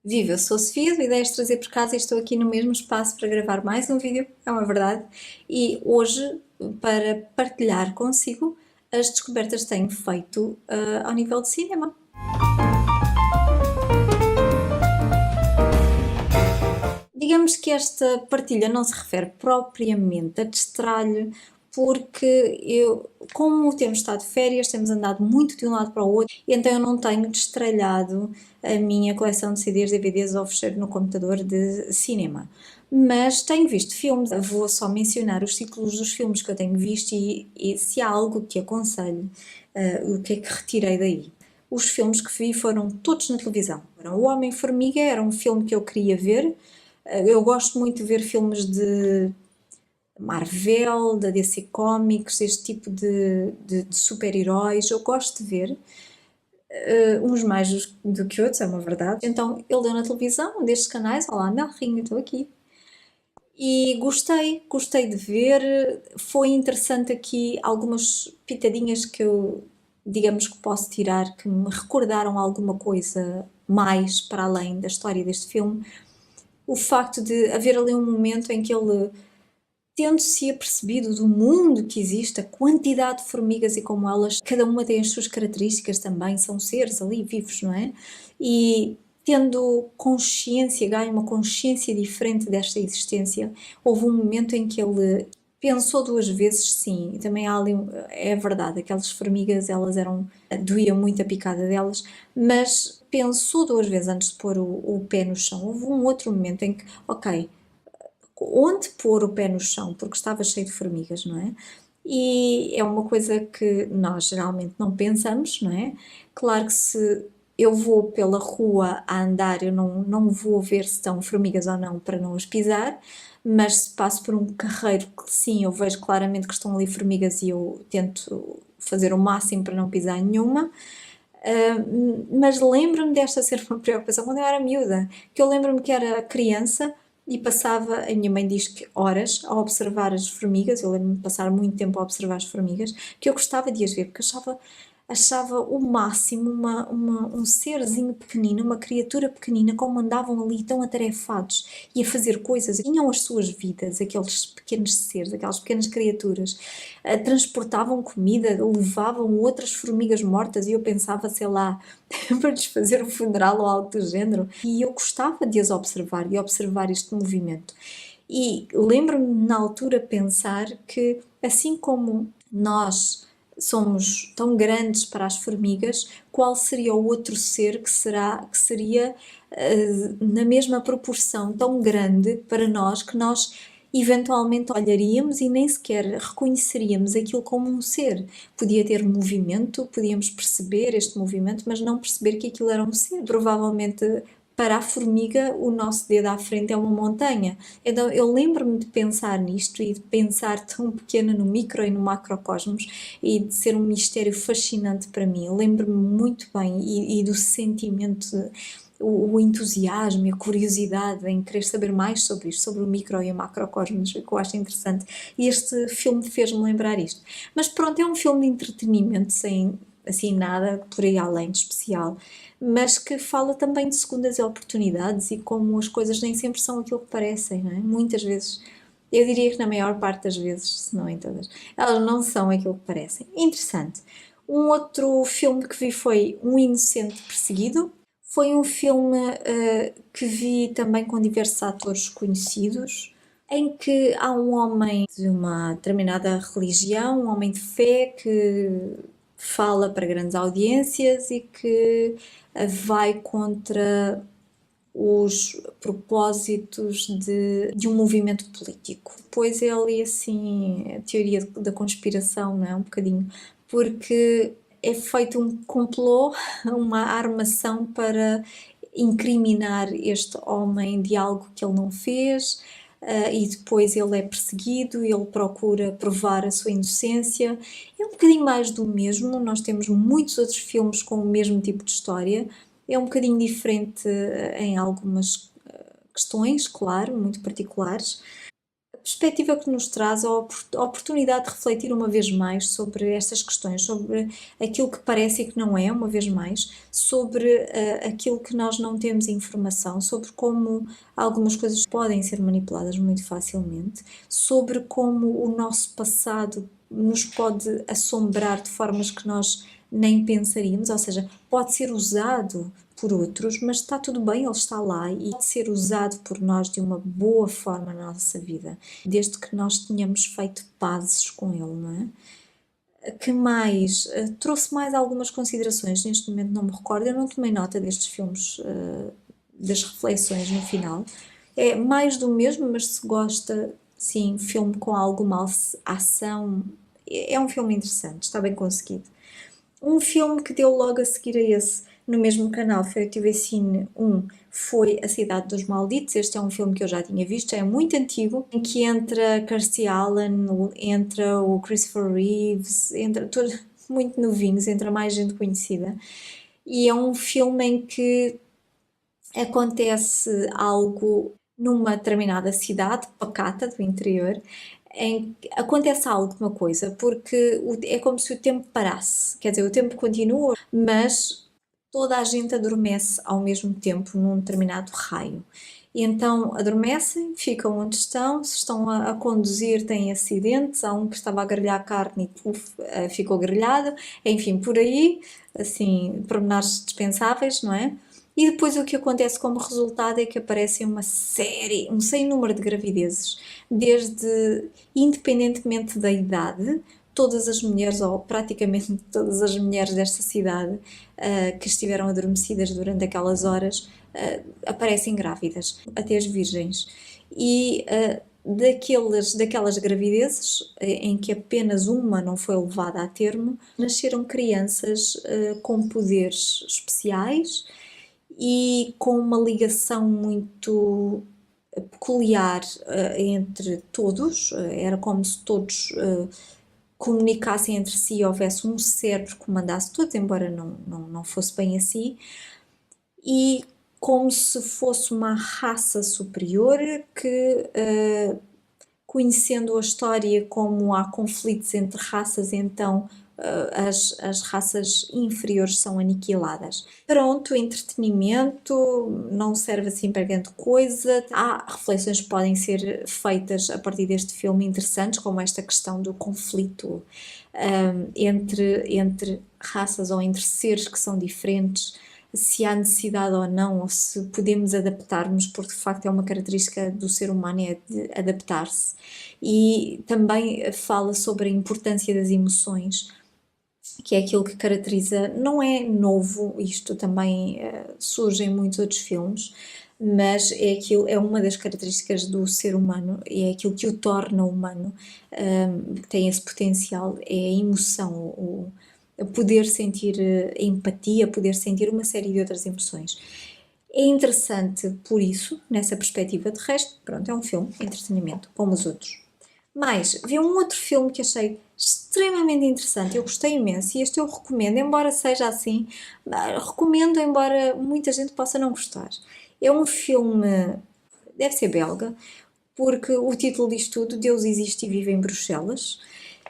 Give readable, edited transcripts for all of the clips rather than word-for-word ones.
Viva, eu sou a Sofia do Ideias de Trazer por Casa e estou aqui no mesmo espaço para gravar mais um vídeo, é uma verdade, e hoje para partilhar consigo as descobertas que tenho feito ao nível de cinema. Digamos que esta partilha não se refere propriamente a destralhe, porque como temos estado de férias, temos andado muito de um lado para o outro, e então eu não tenho destralhado a minha coleção de CDs, DVDs ou fecheiro no computador de cinema. Mas tenho visto filmes, vou só mencionar os títulos dos filmes que eu tenho visto e se há algo que aconselho, o que é que retirei daí. Os filmes que vi foram todos na televisão. O Homem-Formiga era um filme que eu queria ver. Eu gosto muito de ver filmes de Marvel, da DC Comics, este tipo de super-heróis. Eu gosto de ver, uns mais do que outros, é uma verdade. Então ele deu na televisão, um destes canais, olá Melrinho, estou aqui. E gostei de ver. Foi interessante aqui algumas pitadinhas que eu, digamos que posso tirar, que me recordaram alguma coisa mais para além da história deste filme. O facto de haver ali um momento em que ele, tendo-se apercebido do mundo que existe, a quantidade de formigas e como elas, cada uma tem as suas características também, são seres ali vivos, não é? E tendo consciência, ganha uma consciência diferente desta existência, houve um momento em que ele pensou duas vezes, sim, e também há ali, é verdade, aquelas formigas, elas eram, doía muito a picada delas, mas pensou duas vezes antes de pôr o pé no chão. Houve um outro momento em que, ok, onde pôr o pé no chão, porque estava cheio de formigas, não é? E é uma coisa que nós geralmente não pensamos, não é? Claro que se eu vou pela rua a andar, eu não vou ver se estão formigas ou não para não as pisar, mas se passo por um carreiro que sim, eu vejo claramente que estão ali formigas e eu tento fazer o máximo para não pisar nenhuma. Mas lembro-me desta ser uma preocupação quando eu era miúda, que eu lembro-me que era criança e passava, a minha mãe diz que horas, a observar as formigas. Eu lembro-me de passar muito tempo a observar as formigas, que eu gostava de as ver, porque achava o máximo um serzinho pequenino, uma criatura pequenina, como andavam ali tão atarefados e a fazer coisas, tinham as suas vidas, aqueles pequenos seres, aquelas pequenas criaturas, transportavam comida, levavam outras formigas mortas e eu pensava, sei lá, para lhes fazer um funeral ou algo do género. E eu gostava de as observar e observar este movimento. E lembro-me na altura pensar que, assim como nós somos tão grandes para as formigas, qual seria o outro ser que seria na mesma proporção tão grande para nós, que nós eventualmente olharíamos e nem sequer reconheceríamos aquilo como um ser. Podia ter movimento, podíamos perceber este movimento, mas não perceber que aquilo era um ser. Provavelmente para a formiga o nosso dedo à frente é uma montanha. Então eu lembro-me de pensar nisto e de pensar tão pequena no micro e no macrocosmos e de ser um mistério fascinante para mim. Eu lembro-me muito bem e do sentimento, o entusiasmo e a curiosidade em querer saber mais sobre isto, sobre o micro e o macrocosmos, que eu acho interessante. E este filme fez-me lembrar isto. Mas pronto, é um filme de entretenimento, sem assim nada por aí além de especial, mas que fala também de segundas oportunidades e como as coisas nem sempre são aquilo que parecem, não é? Muitas vezes, eu diria que na maior parte das vezes, se não em todas, elas não são aquilo que parecem. Interessante. Um outro filme que vi foi Um Inocente Perseguido. Foi um filme que vi também com diversos atores conhecidos, em que há um homem de uma determinada religião, um homem de fé que fala para grandes audiências e que vai contra os propósitos de um movimento político. Depois é ali assim a teoria da conspiração, não é? Um bocadinho, porque é feito um complô, uma armação para incriminar este homem de algo que ele não fez. E depois ele é perseguido, ele procura provar a sua inocência. É um bocadinho mais do mesmo, nós temos muitos outros filmes com o mesmo tipo de história. É um bocadinho diferente em algumas questões, claro, muito particulares. perspectiva que nos traz a oportunidade de refletir uma vez mais sobre estas questões, sobre aquilo que parece e que não é, uma vez mais, sobre aquilo que nós não temos informação, sobre como algumas coisas podem ser manipuladas muito facilmente, sobre como o nosso passado nos pode assombrar de formas que nós nem pensaríamos, ou seja, pode ser usado por outros, mas está tudo bem, ele está lá e pode ser usado por nós de uma boa forma na nossa vida, desde que nós tenhamos feito pazes com ele, não é? Que mais? Trouxe mais algumas considerações, neste momento não me recordo, eu não tomei nota destes filmes, das reflexões no final. É mais do mesmo, mas se gosta, sim, filme com alguma ação, é um filme interessante, está bem conseguido. Um filme que deu logo a seguir a esse, no mesmo canal, foi o TV Cine 1, foi A Cidade dos Malditos. Este é um filme que eu já tinha visto, é muito antigo, em que entra Kirstie Allen, entra o Christopher Reeves, entra todos muito novinhos, entra mais gente conhecida. E é um filme em que acontece algo numa determinada cidade pacata do interior, em que acontece alguma coisa, porque é como se o tempo parasse, quer dizer, o tempo continua, mas toda a gente adormece ao mesmo tempo num determinado raio. E então adormecem, ficam onde estão, se estão a conduzir têm acidentes, há um que estava a grelhar carne e puf, ficou grelhado, enfim, por aí, assim, pormenores dispensáveis, não é? E depois o que acontece como resultado é que aparecem uma série, um sem número de gravidezes, desde, independentemente da idade, todas as mulheres, ou praticamente todas as mulheres desta cidade, que estiveram adormecidas durante aquelas horas, aparecem grávidas, até as virgens. E daquelas gravidezes, em que apenas uma não foi levada a termo, nasceram crianças com poderes especiais e com uma ligação muito peculiar entre todos, era como se todos comunicassem entre si e houvesse um cérebro que comandasse todos, embora não fosse bem assim, e como se fosse uma raça superior que, conhecendo a história como há conflitos entre raças, então as raças inferiores são aniquiladas. Pronto, entretenimento, não serve assim para grande coisa. Há reflexões que podem ser feitas a partir deste filme interessantes, como esta questão do conflito entre raças ou entre seres que são diferentes, se há necessidade ou não, ou se podemos adaptarmos, porque de facto é uma característica do ser humano, é de adaptar-se. E também fala sobre a importância das emoções, que é aquilo que caracteriza, não é novo, isto também surge em muitos outros filmes, mas é uma das características do ser humano, e é aquilo que o torna humano, que tem esse potencial, é a emoção, poder sentir empatia, poder sentir uma série de outras emoções. É interessante por isso, nessa perspectiva. De resto, pronto, é um filme, entretenimento, como os outros. Mas vi um outro filme que achei extremamente interessante, eu gostei imenso, e este eu recomendo, embora seja assim, recomendo, embora muita gente possa não gostar. É um filme, deve ser belga, porque o título diz tudo: Deus existe e vive em Bruxelas.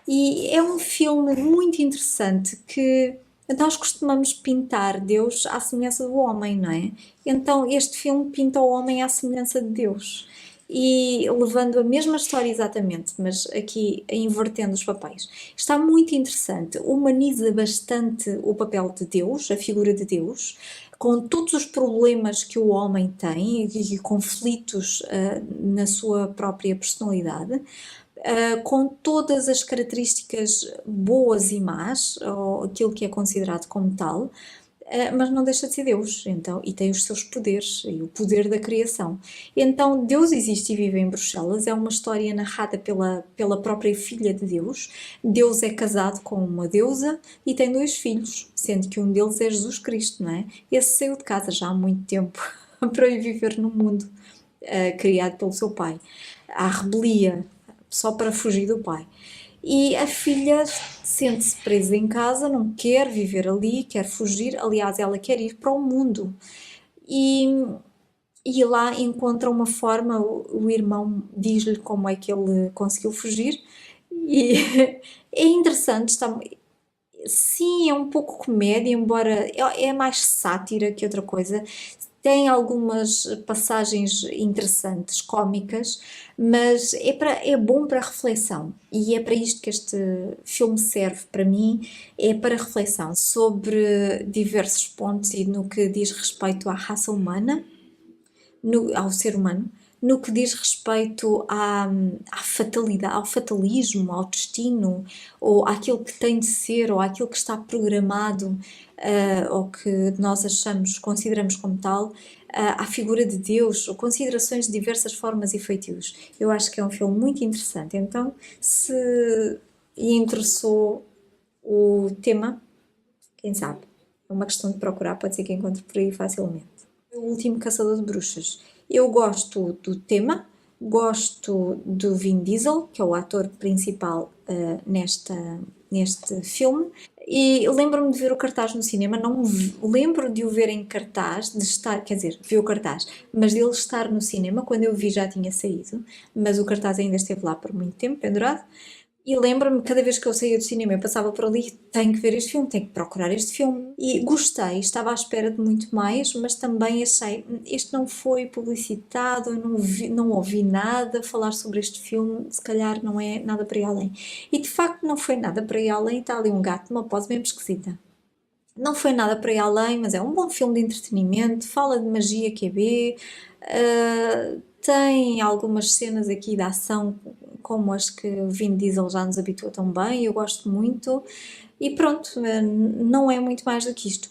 E é um filme muito interessante que nós costumamos pintar Deus à semelhança do homem, não é? Então este filme pinta o homem à semelhança de Deus e levando a mesma história exatamente, mas aqui invertendo os papéis. Está muito interessante, humaniza bastante o papel de Deus, a figura de Deus, com todos os problemas que o homem tem e conflitos na sua própria personalidade, com todas as características boas e más, ou aquilo que é considerado como tal, mas não deixa de ser Deus, então, e tem os seus poderes, e o poder da criação. Então, Deus existe e vive em Bruxelas, é uma história narrada pela própria filha de Deus. Deus é casado com uma deusa e tem 2 filhos, sendo que um deles é Jesus Cristo, não é? Esse saiu de casa já há muito tempo para ir viver no mundo, criado pelo seu pai. Há rebelia, só para fugir do pai. E a filha sente-se presa em casa, não quer viver ali, quer fugir. Aliás, ela quer ir para o mundo. E e lá encontra uma forma, o irmão diz-lhe como é que ele conseguiu fugir, e é interessante, sim, é um pouco comédia, embora é mais sátira que outra coisa. Tem algumas passagens interessantes, cómicas, mas é bom para reflexão. E é para isto que este filme serve para mim, é para reflexão sobre diversos pontos e no que diz respeito à raça humana, ao ser humano, no que diz respeito à fatalidade, ao fatalismo, ao destino, ou àquilo que tem de ser, ou àquilo que está programado, ou que nós achamos, consideramos como tal, à figura de Deus, ou considerações de diversas formas e feitios. Eu acho que é um filme muito interessante. Então, se lhe interessou o tema, quem sabe? É uma questão de procurar, pode ser que encontre por aí facilmente. O Último Caçador de Bruxas. Eu gosto do tema, gosto do Vin Diesel, que é o ator principal neste filme, e lembro-me de ver o cartaz no cinema, não lembro de o ver em cartaz, de estar, quer dizer, vi o cartaz, mas dele estar no cinema, quando eu vi já tinha saído, mas o cartaz ainda esteve lá por muito tempo, pendurado. E lembro-me, cada vez que eu saía do cinema, eu passava por ali, tenho que ver este filme, tenho que procurar este filme. E gostei, estava à espera de muito mais, mas também achei, este não foi publicitado, eu não ouvi nada falar sobre este filme, se calhar não é nada para ir além. E de facto não foi nada para ir além, está ali um gato numa pose mesmo esquisita. Não foi nada para ir além, mas é um bom filme de entretenimento, fala de magia QB, tem algumas cenas aqui de ação como as que o Vin Diesel já nos habitua tão bem, eu gosto muito, e pronto, não é muito mais do que isto.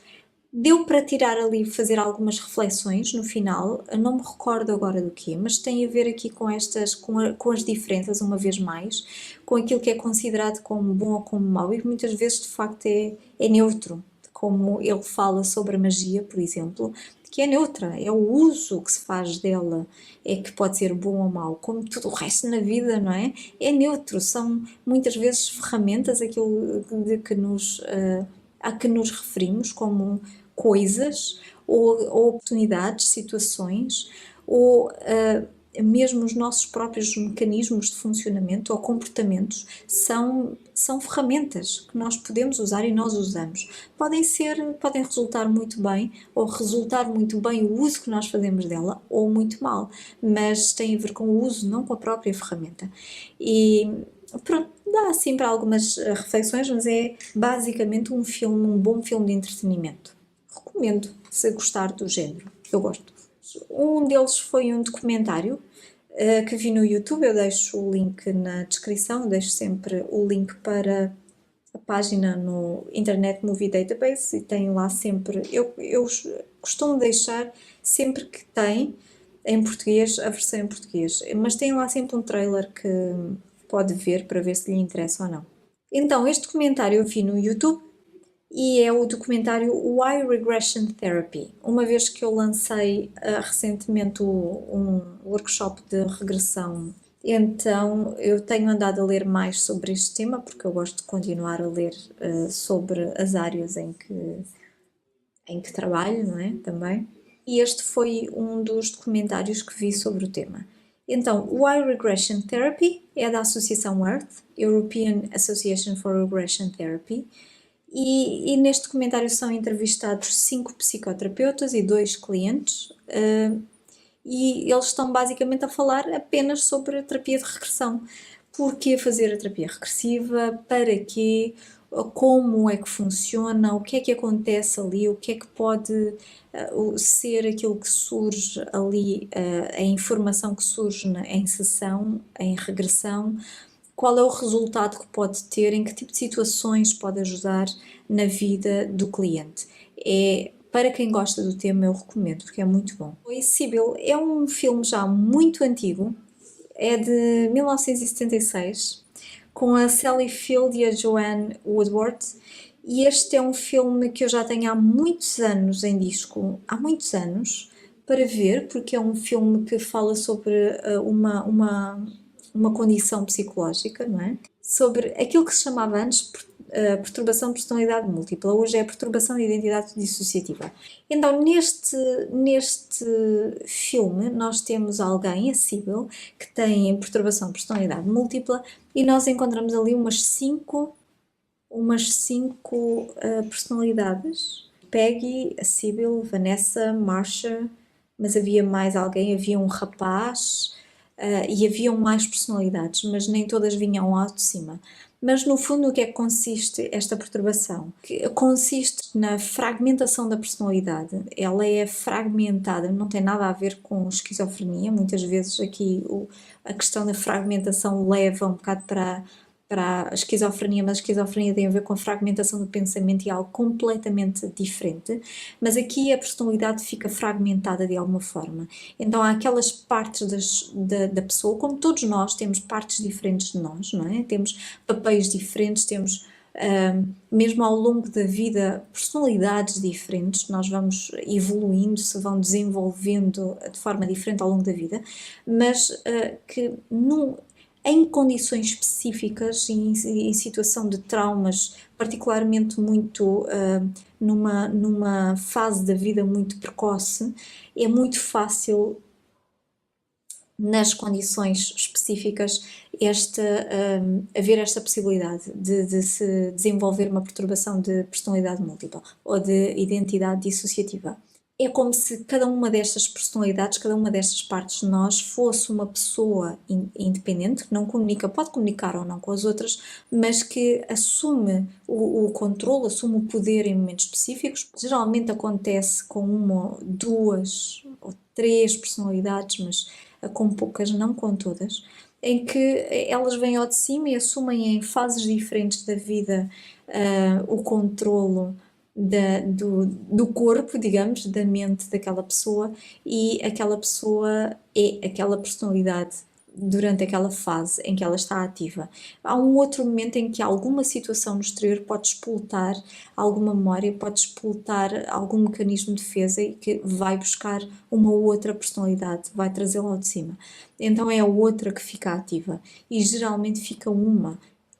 Deu para tirar ali, fazer algumas reflexões no final, eu não me recordo agora do quê, mas tem a ver aqui com com as diferenças, uma vez mais, com aquilo que é considerado como bom ou como mau, e muitas vezes de facto é neutro, como ele fala sobre a magia, por exemplo, que é neutra, é o uso que se faz dela, é que pode ser bom ou mau, como tudo o resto na vida, não é? É neutro, são muitas vezes ferramentas, aquilo a que nos referimos como coisas ou oportunidades, situações, ou mesmo os nossos próprios mecanismos de funcionamento ou comportamentos são ferramentas que nós podemos usar e nós usamos. Podem resultar muito bem ou resultar muito bem o uso que nós fazemos dela ou muito mal, mas tem a ver com o uso, não com a própria ferramenta. E pronto, dá assim para algumas reflexões, mas é basicamente um bom filme de entretenimento. Recomendo, se gostar do género. Eu gosto. Um deles foi um documentário que vi no YouTube. Eu deixo o link na descrição, deixo sempre o link para a página no Internet Movie Database e tenho lá sempre. Eu costumo deixar sempre que tem em português, a versão em português, mas tem lá sempre um trailer que pode ver para ver se lhe interessa ou não. Então, este documentário eu vi no YouTube e é o documentário Why Regression Therapy. Uma vez que eu lancei recentemente um workshop de regressão, então eu tenho andado a ler mais sobre este tema, porque eu gosto de continuar a ler sobre as áreas em que trabalho, não é? Também. E este foi um dos documentários que vi sobre o tema. Então, Why Regression Therapy é da Associação EARTH, European Association for Regression Therapy, e neste documentário são entrevistados 5 psicoterapeutas e 2 clientes, e eles estão basicamente a falar apenas sobre a terapia de regressão. Porquê fazer a terapia regressiva? Para quê? Como é que funciona? O que é que acontece ali? O que é que pode ser aquilo que surge ali, a informação que surge em sessão, em regressão? Qual é o resultado que pode ter, em que tipo de situações pode ajudar na vida do cliente. Para quem gosta do tema, eu recomendo, porque é muito bom. O Sibyl é um filme já muito antigo, é de 1976, com a Sally Field e a Joanne Woodward, e este é um filme que eu já tenho há muitos anos em disco, há muitos anos, para ver, porque é um filme que fala sobre uma condição psicológica, não é? Sobre aquilo que se chamava antes a perturbação de personalidade múltipla, hoje é a perturbação de identidade dissociativa. Então, neste filme, nós temos alguém, a Sybil, que tem perturbação de personalidade múltipla, e nós encontramos ali umas cinco personalidades. Peggy, a Sybil, Vanessa, Marsha, mas havia mais alguém, havia um rapaz, e haviam mais personalidades, mas nem todas vinham lá de cima. Mas no fundo, o que é que consiste esta perturbação? Consiste na fragmentação da personalidade. Ela é fragmentada, não tem nada a ver com esquizofrenia. Muitas vezes aqui a questão da fragmentação leva um bocado para a esquizofrenia, mas a esquizofrenia tem a ver com a fragmentação do pensamento e algo completamente diferente, mas aqui a personalidade fica fragmentada de alguma forma. Então há aquelas partes da pessoa, como todos nós temos partes diferentes de nós, não é? Temos papéis diferentes, temos mesmo ao longo da vida personalidades diferentes, nós vamos evoluindo, se vão desenvolvendo de forma diferente ao longo da vida, mas que em condições específicas, em situação de traumas, particularmente muito numa fase da vida muito precoce, é muito fácil, nas condições específicas, haver esta possibilidade de se desenvolver uma perturbação de personalidade múltipla ou de identidade dissociativa. É como se cada uma destas personalidades, cada uma destas partes de nós fosse uma pessoa independente, que não comunica, pode comunicar ou não com as outras, mas que assume o controle, assume o poder em momentos específicos. Geralmente acontece com uma, duas ou três personalidades, mas com poucas, não com todas, em que elas vêm ao de cima e assumem em fases diferentes da vida o controlo do corpo, digamos, da mente daquela pessoa, e aquela pessoa é aquela personalidade durante aquela fase em que ela está ativa. Há um outro momento em que alguma situação no exterior pode explotar alguma memória, pode explotar algum mecanismo de defesa e que vai buscar uma outra personalidade, vai trazê-la ao de cima. Então é a outra que fica ativa e geralmente fica uma.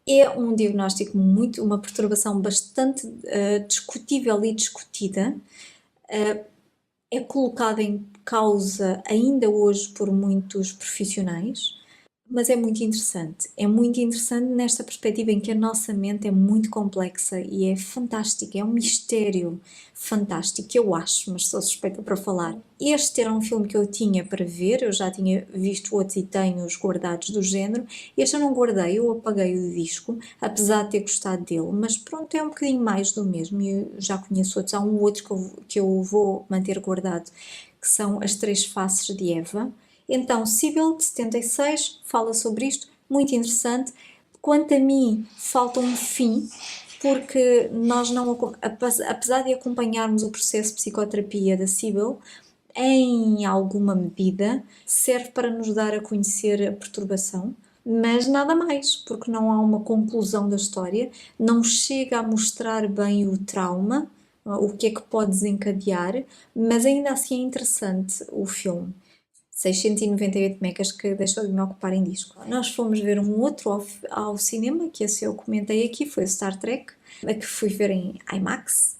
É um diagnóstico uma perturbação bastante discutível e discutida, é colocada em causa ainda hoje por muitos profissionais, mas é muito interessante. É muito interessante nesta perspectiva em que a nossa mente é muito complexa e é fantástica, é um mistério fantástico, eu acho, mas sou suspeita para falar. Este era um filme que eu tinha para ver, eu já tinha visto outros e tenho-os guardados do género. Este eu não guardei, eu apaguei o disco, apesar de ter gostado dele, mas pronto, é um bocadinho mais do mesmo e eu já conheço outros. Há um outro que eu vou manter guardado, que são As Três Faces de Eva. Então, Sybil, de 76, fala sobre isto, muito interessante. Quanto a mim, falta um fim, porque nós não, apesar de acompanharmos o processo de psicoterapia da Sybil, em alguma medida, serve para nos dar a conhecer a perturbação, mas nada mais, porque não há uma conclusão da história, não chega a mostrar bem o trauma, o que é que pode desencadear, mas ainda assim é interessante o filme. 698 megas que deixou de me ocupar em disco. Nós fomos ver um outro ao cinema, que esse eu comentei aqui, foi o Star Trek, a que fui ver em IMAX.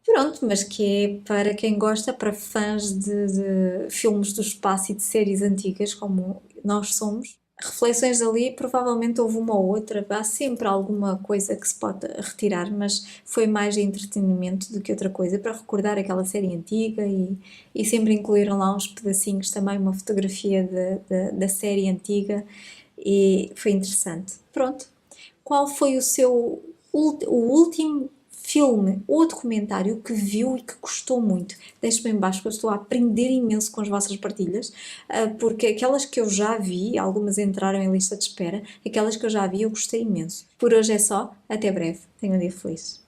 Pronto, mas que é para quem gosta, para fãs de filmes do espaço e de séries antigas, como nós somos. Reflexões ali, provavelmente houve uma ou outra, há sempre alguma coisa que se pode retirar, mas foi mais de entretenimento do que outra coisa, para recordar aquela série antiga e sempre incluíram lá uns pedacinhos, também uma fotografia da série antiga e foi interessante. Pronto, qual foi o último filme ou documentário que viu e que gostou muito? Deixe-me em baixo, que eu estou a aprender imenso com as vossas partilhas, porque aquelas que eu já vi, algumas entraram em lista de espera, aquelas que eu já vi eu gostei imenso. Por hoje é só, até breve, tenham um dia feliz.